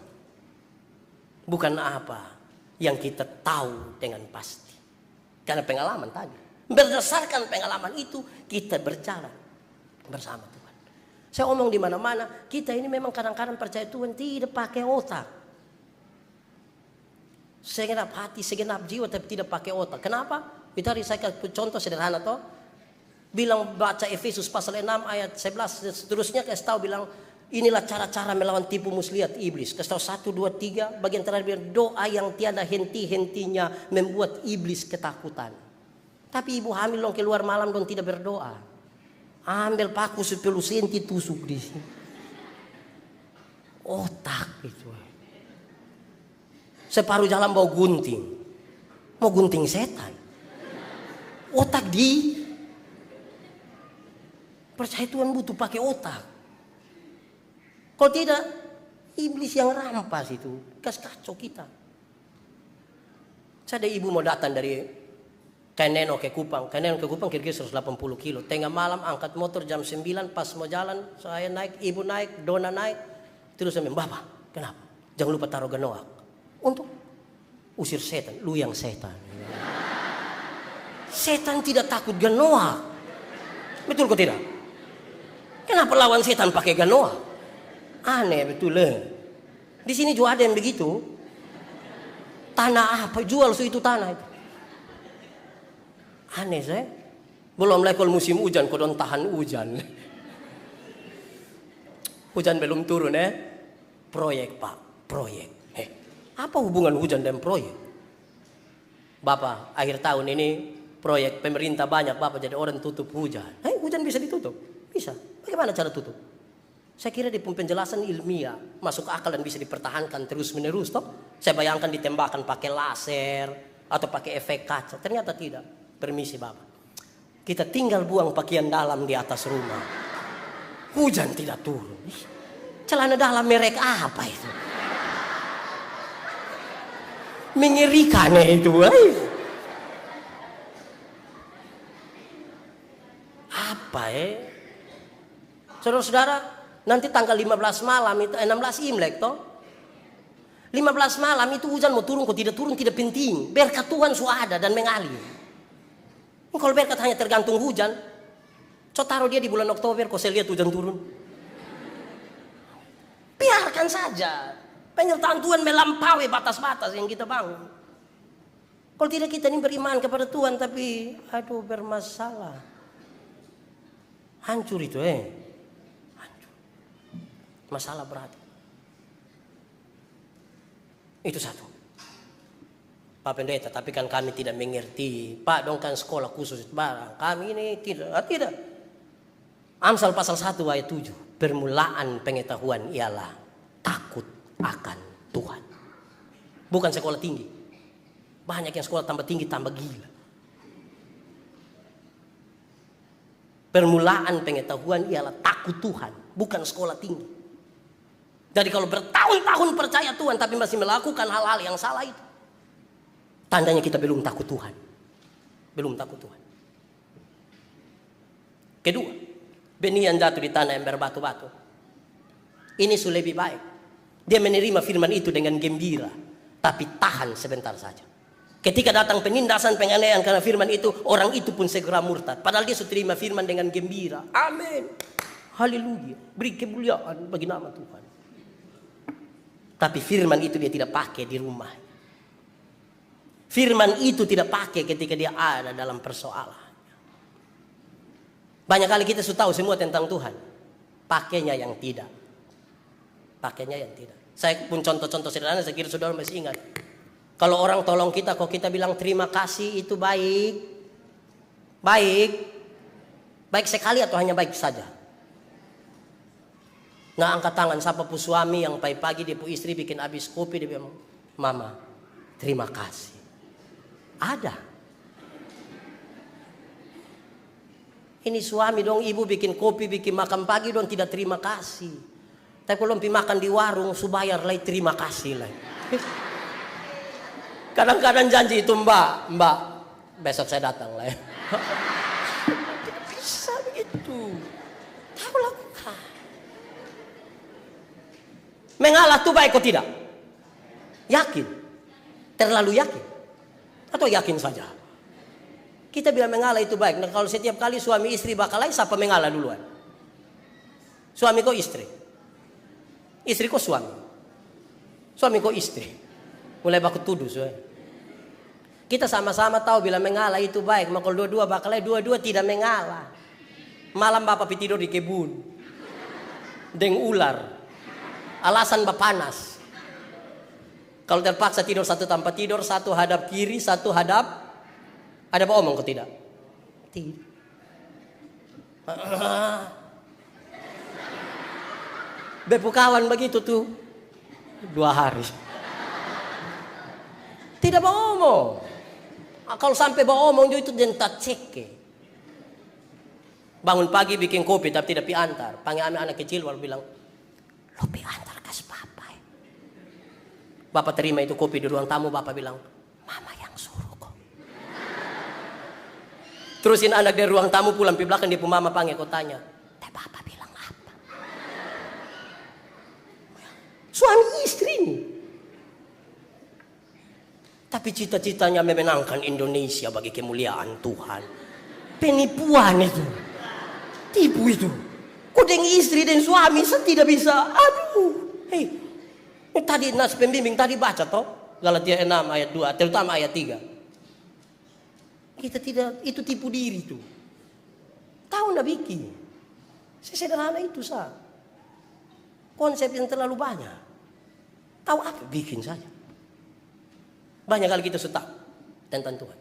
Bukan apa yang kita tahu dengan pasti. Karena pengalaman tadi. Berdasarkan pengalaman itu kita berjalan bersama Tuhan. Saya omong di mana-mana, kita ini memang kadang-kadang percaya Tuhan tidak pakai otak. Segenap hati, segenap jiwa tapi tidak pakai otak. Kenapa? Kita saya contoh sederhana toh. Bilang baca Efesus pasal 6 ayat 11 seterusnya kasih tahu bilang inilah cara-cara melawan tipu muslihat iblis. Kasih tahu 1, 2, 3 bagian terakhir bilang doa yang tiada henti-hentinya membuat iblis ketakutan. Tapi ibu hamil dong keluar malam dong tidak berdoa. Ambil paku 10 senti tusuk di sini. Otak itu. Separuh jalan bawa gunting. Mau gunting setan. Otak di percaya Tuhan butuh pakai otak. Kalau tidak, iblis yang rampas itu. Kacau kita. Saya ada ibu mau datang dari Kaineno ke Kupang. Kaineno ke Kupang kira-kira 180 kilo. Tengah malam angkat motor jam 9 pas mau jalan. Saya naik, ibu naik, Dona naik. Terus saya bilang, Bapak, kenapa? Jangan lupa taruh genoak. Untuk usir setan. Lu yang setan. Setan tidak takut genoak. Betul kok tidak? Kenapa lawan setan pakai ganoa? Aneh betul. Di sini juga ada yang begitu. Tanah apa? Jual itu tanah itu. Aneh saya. Belum lagi kalau musim hujan, kau don't tahan hujan. Hujan belum turun Proyek Pak, proyek. Apa hubungan hujan dan proyek? Bapak, akhir tahun ini proyek pemerintah banyak, Bapak jadi orang tutup hujan. Hujan bisa ditutup? Bisa. Bagaimana cara tutup? Saya kira di penjelasan ilmiah, masuk akal dan bisa dipertahankan terus menerus toh. Saya bayangkan ditembakkan pakai laser atau pakai efek kaca. Ternyata tidak. Permisi Bapak. Kita tinggal buang pakaian dalam di atas rumah. Hujan tidak turun. Celana dalam merek apa itu? Mengerikan itu. Apa Saudara-saudara, nanti tanggal 15 malam itu 16 Imlek toh. 15 malam itu hujan mau turun kok tidak turun tidak penting. Berkat Tuhan sudah ada dan mengalir. Kalau berkat hanya tergantung hujan, taruh dia di bulan Oktober kok saya lihat hujan turun. Biarkan saja. Penyertaan Tuhan melampaui batas-batas yang kita bangun. Kalau tidak kita ini beriman kepada Tuhan tapi bermasalah. Hancur itu hancur. Masalah berat. Itu satu. Pak Pendeta, tapi kan kami tidak mengerti. Pak dong kan sekolah khusus barang. Kami ini tidak. Amsal pasal 1 ayat 7. Permulaan pengetahuan ialah takut akan Tuhan. Bukan sekolah tinggi. Banyak yang sekolah tambah tinggi tambah gila. Permulaan pengetahuan ialah takut Tuhan, bukan sekolah tinggi. Jadi kalau bertahun-tahun percaya Tuhan tapi masih melakukan hal-hal yang salah itu, tandanya kita belum takut Tuhan. Belum takut Tuhan. Kedua, benih yang jatuh di tanah yang berbatu-batu. Ini sudah lebih baik. Dia menerima firman itu dengan gembira, tapi tahan sebentar saja. Ketika datang penindasan, penganiayaan karena firman itu, orang itu pun segera murtad. Padahal dia sudah terima firman dengan gembira. Amin. Haleluya. Beri kemuliaan bagi nama Tuhan. Tapi firman itu dia tidak pakai di rumah. Firman itu tidak pakai ketika dia ada dalam persoalan. Banyak kali kita sudah tahu semua tentang Tuhan. Pakainya yang tidak. Pakainya yang tidak. Saya pun contoh-contoh sederhana, saya kira saudara masih ingat. Kalau orang tolong kita, kok kita bilang terima kasih itu baik. Baik. Baik sekali atau hanya baik saja? Nah angkat tangan, siapa pun suami yang pagi-pagi dia pun istri bikin habis kopi, dia bilang, Mama terima kasih. Ada. Ini suami dong, ibu bikin kopi, bikin makan pagi dong tidak terima kasih. Tapi kalau pergi makan di warung, subayar lah terima kasih lah. Kadang-kadang janji itu mbak, besok saya datang lah. Tidak bisa begitu. Tahu lakukan. Mengalah tuh baik atau tidak? Yakin? Terlalu yakin? Atau yakin saja? Kita bilang mengalah itu baik. Nah, kalau setiap kali suami istri bakal lain, siapa mengalah duluan? Suami kok istri? Istri kok suami? Suami kok istri? Mulai baku tuduh. Kita sama-sama tahu bila mengalah itu baik. Maka kalau dua-dua bakal lain, dua-dua tidak mengalah. Malam bapak tidur di kebun. Deng ular. Alasan bapak panas. Kalau terpaksa tidur satu tanpa tidur, satu hadap kiri, satu hadap. Ada apa omong kok tidak? Tidak. Bepu kawan begitu tuh 2 hari. Tidak beromong. Kalau sampai beromong itu dentat cek. Bangun pagi bikin kopi tapi tidak piantar. Panggil anak kecil baru bilang, lo piantar kasih papa. Bapak terima itu kopi di ruang tamu, bapak bilang, Mama yang suruh kok. Terusin anak dari ruang tamu pulang di belakang dia pun mama panggil kau tanya, bapak bilang apa? Suami istri ini. Tapi cita-citanya memenangkan Indonesia bagi kemuliaan Tuhan. Penipuan itu. Tipu itu. Kok dengan istri dan suami saya tidak bisa. Aduh. Hei. Tadi nas pembimbing tadi baca toh. Galatia 6 ayat 2. Terutama ayat 3. Kita tidak. Itu tipu diri tuh. Tahu nggak bikin. Sesederhana itu sah. Konsep yang terlalu banyak. Tahu apa bikin saja. Banyak kali kita suka tentang Tuhan.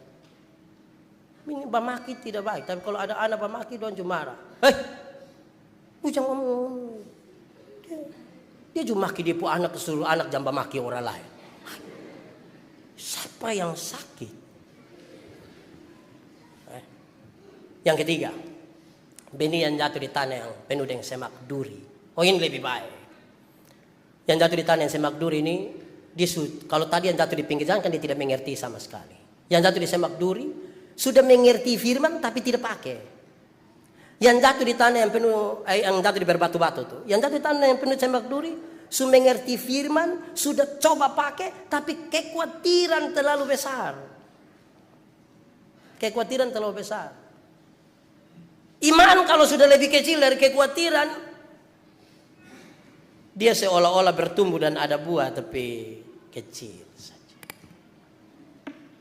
Ini bamaki tidak baik. Tapi kalau ada anak bamaki doang cuma marah. Hei. Jangan ngomong. Dia cuma maki dia pun anak kesuruh anak jangan maki orang lain. Siapa yang sakit? Yang ketiga, benih yang jatuh di tanah yang penuh dengan semak duri. Oh ini lebih baik. Yang jatuh di tanah yang semak duri ini, kalau tadi yang jatuh di pinggir jalan kan dia tidak mengerti sama sekali. Yang jatuh di semak duri sudah mengerti firman tapi tidak pakai. Yang jatuh di tanah yang penuh, yang jatuh di berbatu-batu tuh. Yang jatuh di tanah yang penuh semak duri, sudah mengerti firman, sudah coba pakai, tapi kekhawatiran terlalu besar. Kekhawatiran terlalu besar. Iman kalau sudah lebih kecil dari kekhawatiran, dia seolah-olah bertumbuh dan ada buah, tapi kecil saja.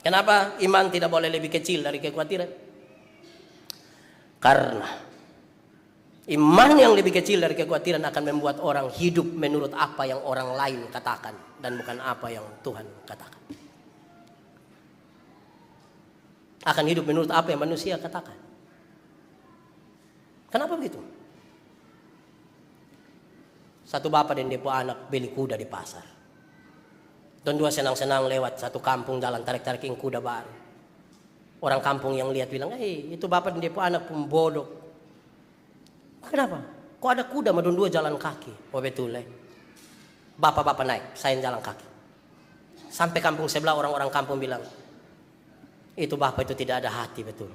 Kenapa iman tidak boleh lebih kecil dari kekhawatiran? Karena iman yang lebih kecil dari kekhawatiran akan membuat orang hidup menurut apa yang orang lain katakan dan bukan apa yang Tuhan katakan. Akan hidup menurut apa yang manusia katakan. Kenapa begitu? Satu bapak dan dia anak beli kuda di pasar. Dan dua senang-senang lewat satu kampung jalan tarik-tarikin kuda baru. Orang kampung yang lihat bilang, itu bapak dan dia anak pembodoh. Kenapa? Kok ada kuda madun dua jalan kaki? Oh betul Bapak-bapak naik, saya jalan kaki. Sampai kampung sebelah orang-orang kampung bilang, itu bapak itu tidak ada hati betul.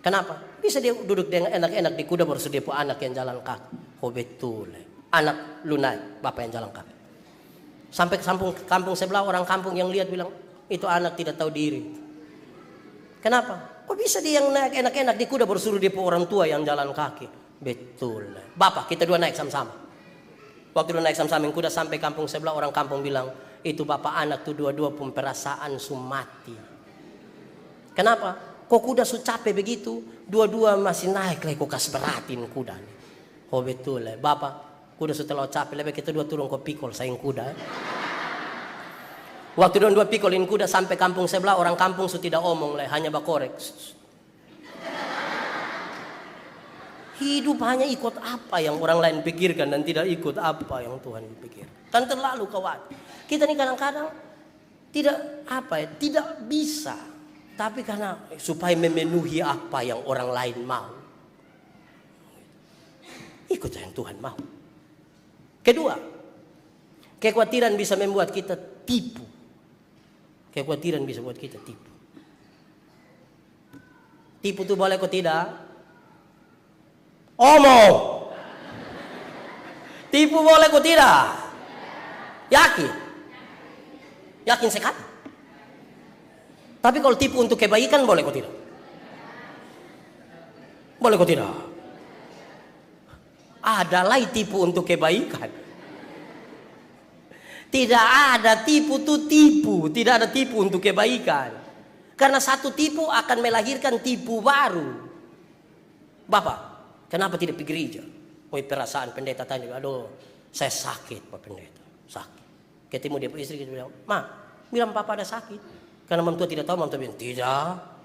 Kenapa? Bisa dia duduk dengan enak-enak di kuda baru dia pun anak yang jalan kaki. Oh betul anak lu naik, bapak yang jalan kaki. Sampai kampung sebelah orang kampung yang lihat bilang, itu anak tidak tahu diri. Kenapa? Kok bisa dia yang naik enak-enak di kuda baru suruh dia pun orang tua yang jalan kaki. Betul. Bapak, kita dua naik sama-sama. Waktu dua naik sama-sama yang kuda sampai kampung sebelah orang kampung bilang, itu bapak anak tuh dua-dua pun perasaan sumati. Kenapa? Kok kuda su capek begitu, dua-dua masih naik kok kasih beratin kuda. Oh betul bapak, kuda su terlalu capek, lebih kita dua turun kok pikul sayang kuda. Waktu dua pikulin kuda sampai kampung sebelah orang kampung su tidak omong hanya bakorek. Hidup hanya ikut apa yang orang lain pikirkan dan tidak ikut apa yang Tuhan pikir. Kan terlalu khawatir. Kita ini kadang-kadang tidak bisa. Tapi karena supaya memenuhi apa yang orang lain mau. Ikut yang Tuhan mau. Kedua, kekhawatiran bisa membuat kita tipu. Kekhawatiran bisa membuat kita tipu. Tipu itu boleh kok tidak? Omong. Tipu boleh kok tidak? Yakin? Yakin sekali? Tapi kalau tipu untuk kebaikan boleh kok tidak? Boleh kok tidak? Adalah tipu untuk kebaikan. Tidak ada tipu itu tipu. Tidak ada tipu untuk kebaikan. Karena satu tipu akan melahirkan tipu baru. Bapak, kenapa tidak pergi gereja? Oh perasaan pendeta tadi, aduh saya sakit Pak Pendeta. Sakit. Ketemu dia istri kita bilang, bilang papa ada sakit. Karena mentua tidak tahu, mentua bilang, tidak.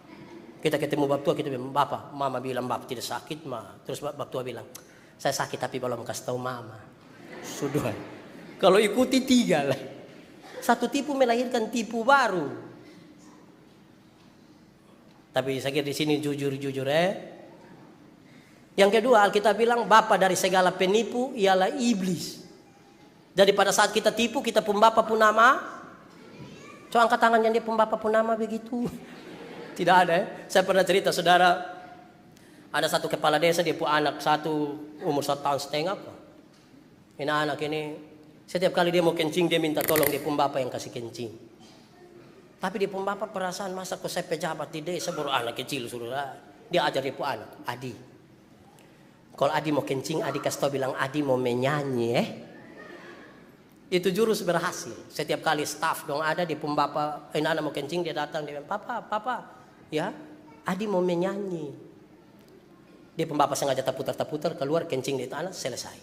Kita ketemu baptua, kita bilang, bapak, mama bilang bapak tidak sakit, Terus baptua bilang, saya sakit tapi belum kasih tahu mama. Sudah. Kalau ikuti 3 lah. Satu tipu melahirkan tipu baru. Tapi saya kira di sini jujur Yang kedua, Alkitab bilang, bapak dari segala penipu ialah iblis. Jadi pada saat kita tipu, kita pun bapak pun nama. Coba angkat tangan yang dia pun bapak pun nama begitu. Tidak ada Saya pernah cerita saudara. Ada satu kepala desa dia pun anak satu umur 1,5 tahun. Ini anak ini setiap kali dia mau kencing dia minta tolong dia pun bapak yang kasih kencing. Tapi dia pun bapak perasaan masa kok saya pejabat di desa baru anak kecil suruh. Dia ajar dia pun anak. Adi. Kalau Adi mau kencing, Adi kasih tau bilang Adi mau menyanyi Itu jurus berhasil. Setiap kali staff dong ada di pembapa, anak mau kencing dia datang dia bilang, papa, ya Adi mau menyanyi. Dia pembapa sengaja taputar keluar kencing di tanah selesai.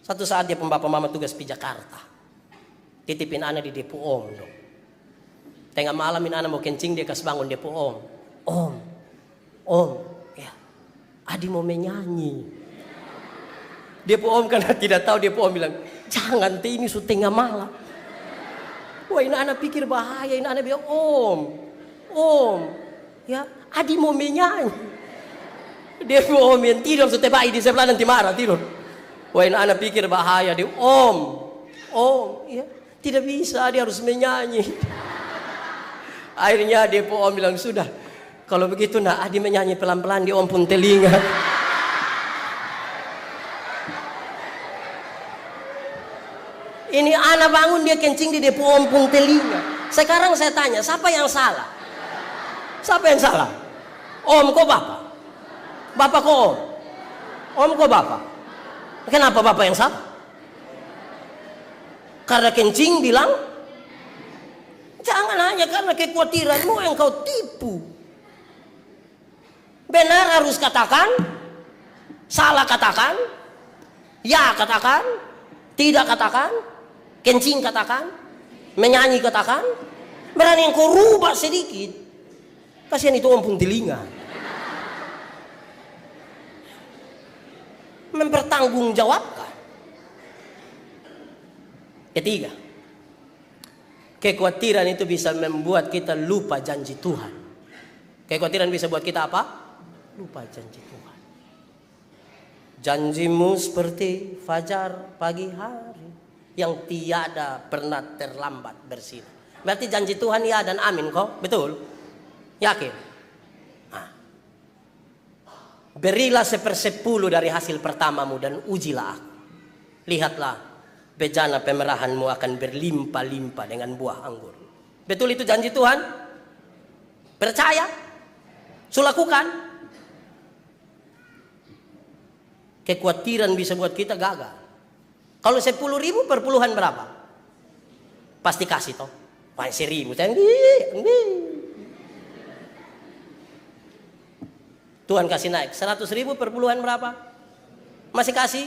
Satu saat dia pembapa mama tugas di Jakarta, titipin anak di depo om dong. Tengah malam anak mau kencing dia kasih bangun depo om, ya Adi mau menyanyi. Depo om karena tidak tahu depo om bilang, jangan ini sudah tengah malam. Wah ini anak pikir bahaya, ini anak bilang om, ya Adi mau menyanyi. Dia mau om yang tidur sudah bayi di sebelah nanti marah tidur. Wah ini anak pikir bahaya, dia om, ya tidak bisa dia harus menyanyi. Akhirnya depo om bilang sudah, kalau begitu Adi menyanyi pelan-pelan di om pun telinga. Ini anak bangun dia kencing di depo om pun telinga. Sekarang saya tanya, siapa yang salah? Siapa yang salah? Om kok bapak? Bapak kok om? Om kok bapak? Kenapa bapak yang salah? Karena kencing bilang? Jangan hanya karena kekhawatiranmu yang kau tipu. Benar harus katakan, salah katakan, ya katakan, tidak katakan, kencing katakan, menyanyi katakan. Berani yang kau rubah sedikit, kasihan itu om pun telinga. Mempertanggungjawabkan. Ketiga, kekhawatiran itu bisa membuat kita lupa janji Tuhan. Kekhawatiran bisa buat kita apa? Lupa janji Tuhan. Janjimu seperti fajar pagi hari yang tiada pernah terlambat bersinar. Berarti janji Tuhan ya dan amin kok, betul? Yakin? Berilah 1/10 dari hasil pertamamu dan ujilah aku. Lihatlah, bejana pemerahanmu akan berlimpah-limpah dengan buah anggur. Betul itu janji Tuhan? Percaya? Sulakukan? Kekhawatiran bisa buat kita gagal. Kalau 10.000 perpuluhan berapa? Pasti kasih toh. 1.000. Tuhan kasih naik 100.000 perpuluhan berapa? Masih kasih?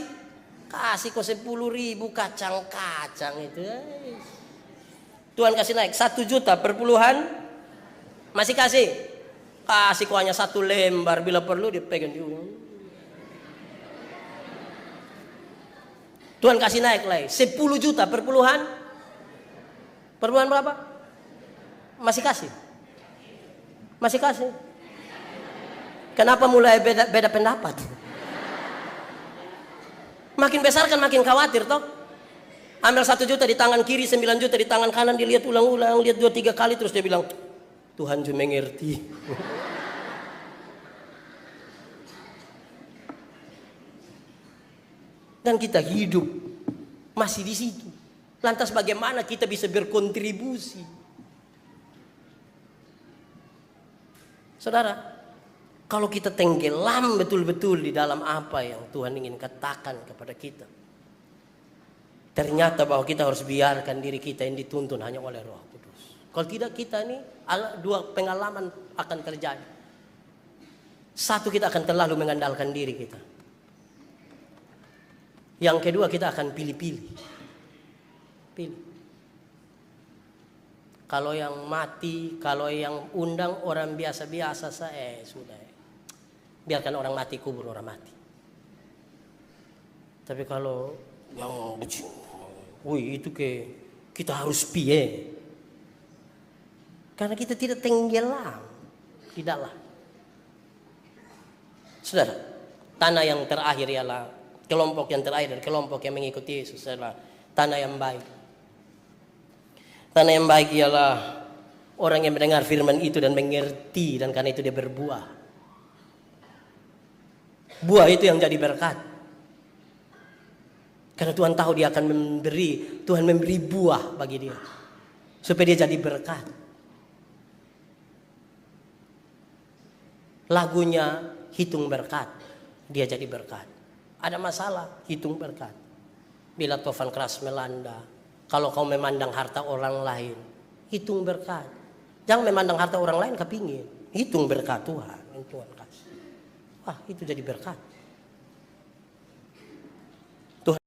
Kasih kok 10.000 kacang-kacang itu. Tuhan kasih naik 1 juta perpuluhan. Masih kasih? Kasih kok hanya 1 lembar, bila perlu dipegang di ujung. Tuhan kasih naik lagi 10 juta perpuluhan. Perpuluhan berapa? Masih kasih? Masih kasih? Kenapa mulai beda pendapat? Makin besar kan makin khawatir toh. Ambil 1 juta di tangan kiri, 9 juta di tangan kanan, dilihat ulang-ulang, lihat 2-3 kali terus dia bilang, Tuhan cuma mengerti. Dan kita hidup masih di situ. Lantas bagaimana kita bisa berkontribusi? Saudara, kalau kita tenggelam betul-betul di dalam apa yang Tuhan ingin katakan kepada kita, ternyata bahwa kita harus biarkan diri kita yang dituntun hanya oleh Roh Kudus. Kalau tidak, kita ini 2 pengalaman akan terjadi. 1, kita akan terlalu mengandalkan diri kita. Yang kedua, kita akan pilih-pilih. Pilih. Kalau yang mati, kalau yang undang orang biasa-biasa saya sudah. Biarkan orang mati, kubur orang mati. Tapi kalau yang itu kita harus piye. Karena kita tidak tenggelam. Tidaklah. Saudara, tanah yang terakhir ialah kelompok yang terakhir dari kelompok yang mengikuti Yesus adalah tanah yang baik. Tanah yang baik ialah orang yang mendengar firman itu dan mengerti, dan karena itu dia berbuah. Buah itu yang jadi berkat. Karena Tuhan tahu dia akan memberi, Tuhan memberi buah bagi dia. Supaya dia jadi berkat. Lagunya hitung berkat, dia jadi berkat. Ada masalah, hitung berkat. Bila tofan keras melanda, kalau kau memandang harta orang lain, hitung berkat. Jangan memandang harta orang lain kepingin, hitung berkat Tuhan yang Tuhan kasih. Wah, itu jadi berkat.